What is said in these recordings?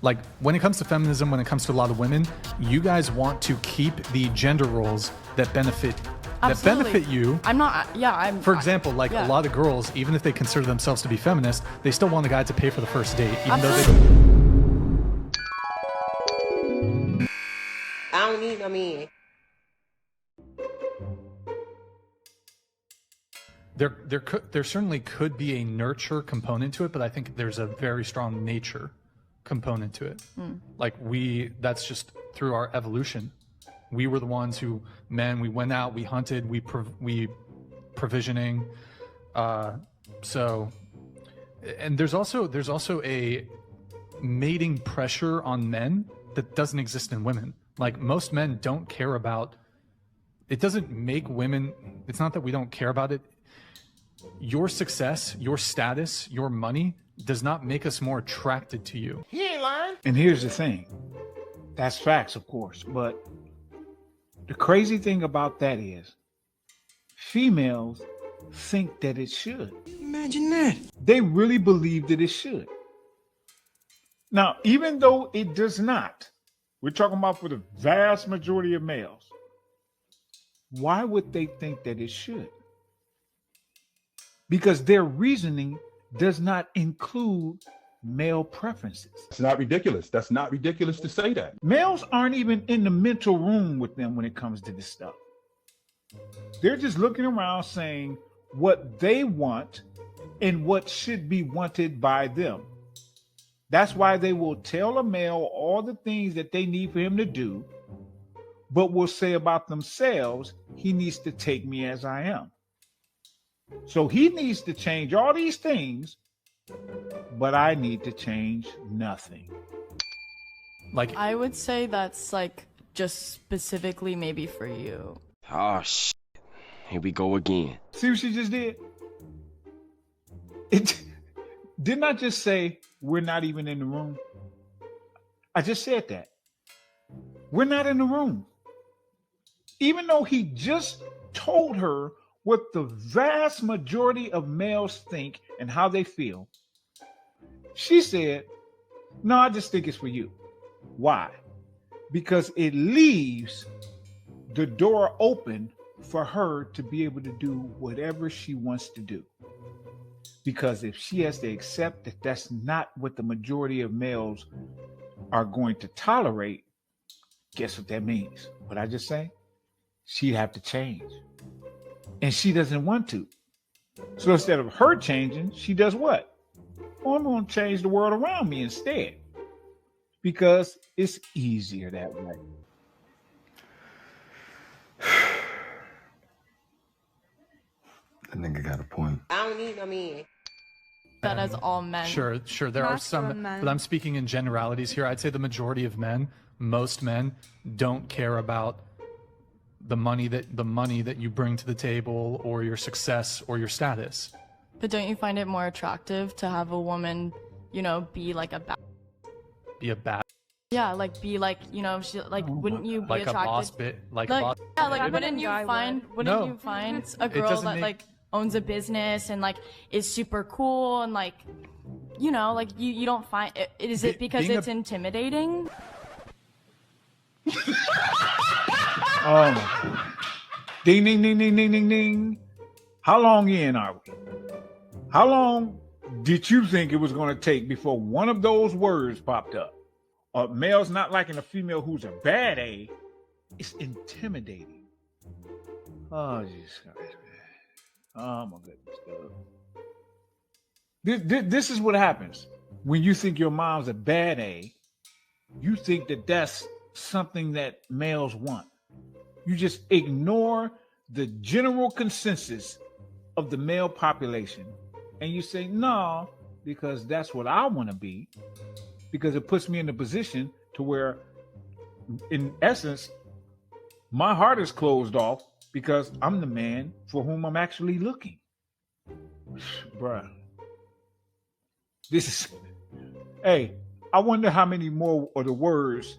Like when it comes to feminism, when it comes to a lot of women, you guys want to keep the gender roles that benefit you. I'm not. Yeah, I'm. For example, like yeah. a lot of girls, even if they consider themselves to be feminist, they still want the guy to pay for the first date, even though they. I don't need no man. There certainly could be a nurture component to it, but I think there's a very strong nature component to it. Like that's just through our evolution. We were the ones who, we went out, we hunted, we provisioning. So, and there's also a mating pressure on men that doesn't exist in women. Like most men don't care about, it doesn't make women, it's not that we don't care about it. Your success, your status, your money does not make us more attracted to you. He ain't lying. And here's the thing. That's facts, of course. But the crazy thing about that is females think that it should. Imagine that. They really believe that it should. Now, even though it does not, we're talking about for the vast majority of males, why would they think that it should? Because their reasoning does not include male preferences. It's not ridiculous. That's not ridiculous to say that. Males aren't even in the mental room with them when it comes to this stuff. They're just looking around saying what they want and what should be wanted by them. That's why they will tell a male all the things that they need for him to do, but will say about themselves, he needs to take me as I am. So he needs to change all these things, but I need to change nothing. Like I would say that's like just specifically maybe for you. Oh shit. Here we go again. See what she just did? Didn't I just say we're not even in the room? I just said that. We're not in the room. Even though he just told her what the vast majority of males think and how they feel, she said, no, I just think it's for you. Why? Because it leaves the door open for her to be able to do whatever she wants to do. Because if she has to accept that that's not what the majority of males are going to tolerate, guess what that means? What I just say? She'd have to change. And she doesn't want to. So instead of her changing, she does what? Well, I'm going to change the world around me instead. Because it's easier that way. That nigga got a point. I don't need no man. That as all men. Sure. There are some, but I'm speaking in generalities here. I'd say the majority of men, most men, don't care about the money that you bring to the table or your success or your status. But don't you find it more attractive to have a woman, be like a Be a bad, yeah, like be like, she like wouldn't you be like a attracted? boss bit, like a Like boss. yeah, like Wouldn't wouldn't you guy find would. No. a girl doesn't that make- like owns a business and like is super cool and like like you don't find is it because being it's intimidating? Oh my God. Ding, ding, ding, ding, ding, ding, ding. How long in are we? How long did you think it was going to take before one of those words popped up? A male's not liking a female who's a bad A. It's intimidating. Oh, Jesus Christ. Oh, my goodness. This is what happens when you think your mom's a bad A. You think that that's something that males want. You just ignore the general consensus of the male population and you say, no, because that's what I want to be, because it puts me in a position to where, in essence, my heart is closed off because I'm the man for whom I'm actually looking. Bruh. Hey, I wonder how many more of the words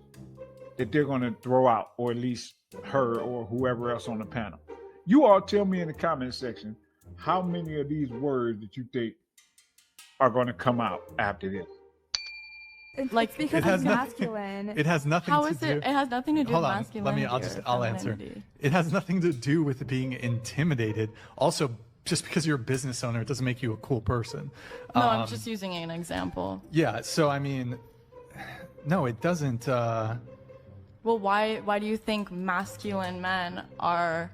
that they're going to throw out, or at least her or whoever else on the panel. You all tell me in the comment section how many of these words that you think are going to come out after this. Like, because It has it's nothing- masculine. It has nothing how to is do. it? It has nothing to do Hold with on, masculinity. I'll or answer. femininity. It has nothing to do with being intimidated. Also, just because you're a business owner, it doesn't make you a cool person. No, I'm just using an example. Yeah. So I mean, no, it doesn't. Well, why do you think masculine men are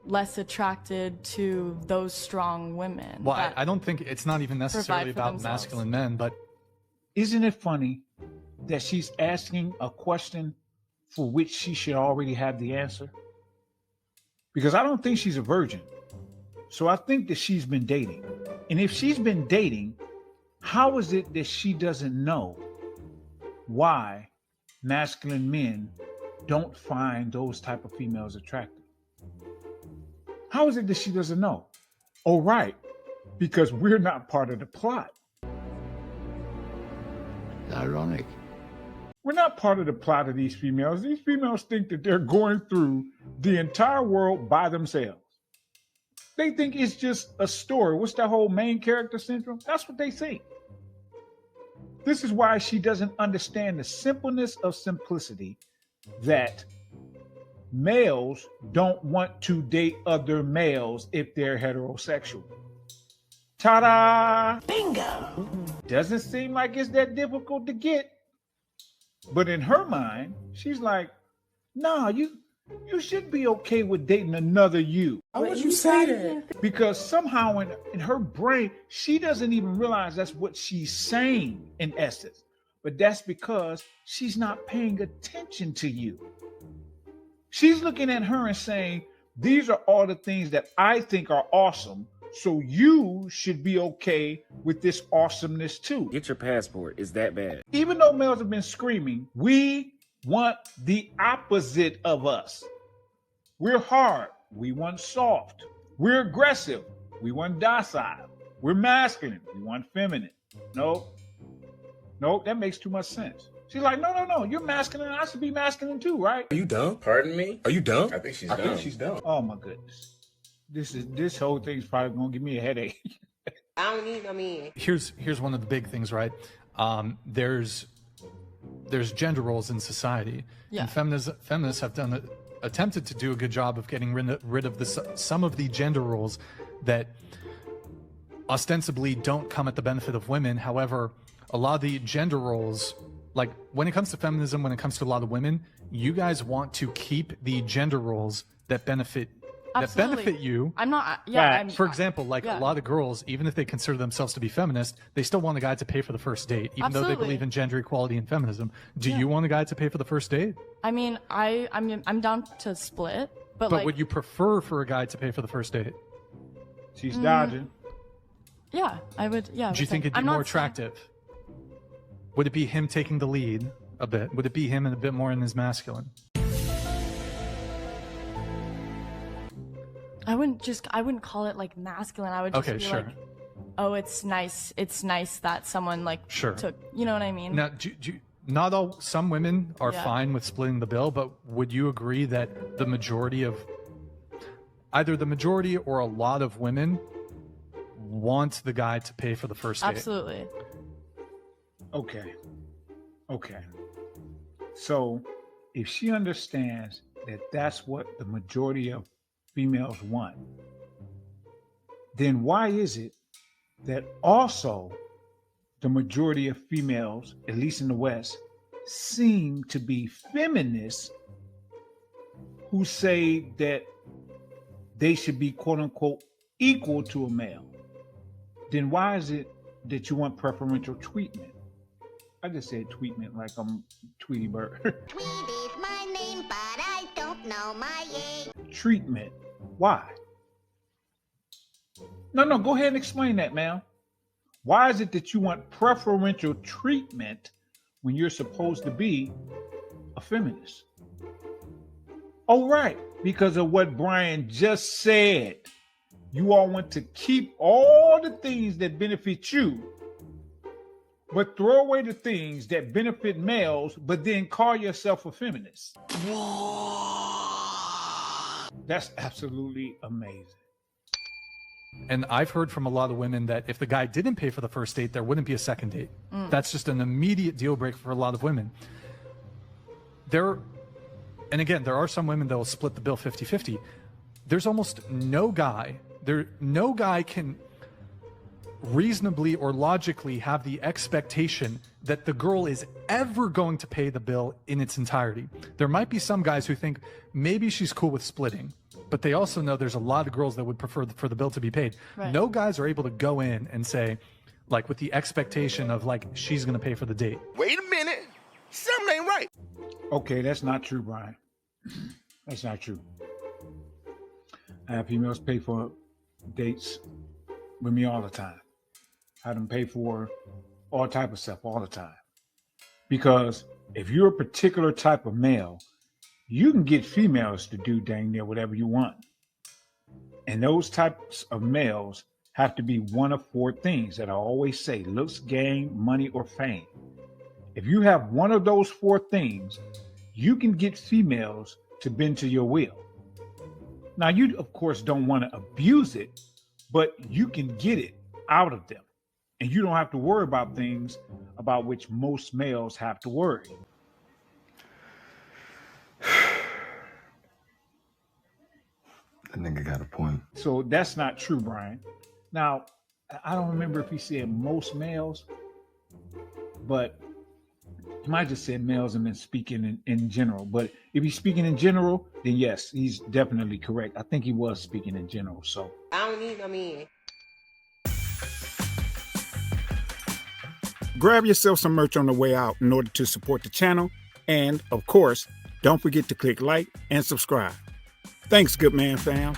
less attracted to those strong women? Well, that I don't think it's not even necessarily provide for about themselves? masculine men, but Isn't it funny that she's asking a question for which she should already have the answer? Because I don't think she's a virgin. So I think that she's been dating. And if she's been dating, how is it that she doesn't know why masculine men don't find those type of females attractive? How is it that she doesn't know? Oh, right, because we're not part of the plot. Ironic. We're not part of the plot of these females. These females think that they're going through the entire world by themselves. They think it's just a story. What's that whole main character syndrome? That's what they think. This is why she doesn't understand the simpleness of simplicity, that males don't want to date other males if they're heterosexual. Ta-da! Bingo! Doesn't seem like it's that difficult to get. But in her mind, she's like, nah, you should be okay with dating another you. Why would you say that? Because somehow in her brain, she doesn't even realize that's what she's saying in essence. But that's because she's not paying attention to you. She's looking at her and saying, these are all the things that I think are awesome. So you should be okay with this awesomeness too. Get your passport. It's that bad. Even though males have been screaming, we want the opposite of us. We're hard. We want soft. We're aggressive. We want docile. We're masculine. We want feminine. No, that makes too much sense. She's like, no, you're masculine. I should be masculine too, right? Are you dumb? Pardon me? Are you dumb? I think she's dumb. Oh my goodness. This whole thing's probably gonna give me a headache. I don't need no man. here's one of the big things, right? There's gender roles in society, Yeah. and feminists have attempted to do a good job of getting rid of some of the gender roles that ostensibly don't come at the benefit of women. However, a lot of the gender roles, like when it comes to feminism, when it comes to a lot of women, you guys want to keep the gender roles that benefit Absolutely. you. I'm not. Yeah. I'm, For example, like yeah. a lot of girls, even if they consider themselves to be feminist, they still want a guy to pay for the first date, even though they Absolutely. believe in gender equality and feminism. Do you want a guy to pay for the first date? I mean, I'm down to split, but But like, would you prefer for a guy to pay for the first date? She's dodging. yeah, I would. Yeah. I Do you would think say- it'd be I'm more not saying- attractive? Would it be him taking the lead a bit? Would it be him and a bit more in his masculine? I wouldn't call it like masculine. I would just Okay, be sure. like, oh, it's nice that someone like Sure. took, you know what I mean? Now, not all. Some women are Yeah. fine with splitting the bill, but would you agree that the majority of, either the majority or a lot of women, want the guy to pay for the first date? Absolutely. Okay. So if she understands that that's what the majority of females want, then why is it that also the majority of females, at least in the West, seem to be feminists who say that they should be quote unquote equal to a male? Then why is it that you want preferential treatment? I just said treatment like I'm Tweety Bird. Tweet is my name, but I don't know my age. Treatment. Why? No, go ahead and explain that, ma'am. Why is it that you want preferential treatment when you're supposed to be a feminist? Oh, right, because of what Brian just said. You all want to keep all the things that benefit you, but throw away the things that benefit males, but then call yourself a feminist. That's absolutely amazing. And I've heard from a lot of women that if the guy didn't pay for the first date, there wouldn't be a second date. That's just an immediate deal breaker for a lot of women. And again, there are some women that will split the bill 50-50. There's almost no guy can reasonably or logically have the expectation that the girl is ever going to pay the bill in its entirety. There might be some guys who think maybe she's cool with splitting, but they also know there's a lot of girls that would prefer for the bill to be paid. Right. No guys are able to go in and say, like, with the expectation of, like, she's going to pay for the date. Wait a minute. Something ain't right. Okay, that's not true, Brian. That's not true. I have females pay for dates with me all the time. I have them pay for all type of stuff all the time. Because if you're a particular type of male, you can get females to do dang near whatever you want. And those types of males have to be one of four things that I always say: looks, game, money, or fame. If you have one of those four things, you can get females to bend to your will. Now, you, of course, don't want to abuse it, but you can get it out of them. And you don't have to worry about things about which most males have to worry. That nigga got a point. So that's not true, Brian. Now, I don't remember if he said most males, but he might just said males and been speaking in general. But if he's speaking in general, then yes, he's definitely correct. I think he was speaking in general. So I don't need no man. Grab yourself some merch on the way out in order to support the channel. And, of course, don't forget to click like and subscribe. Thanks, good man fam.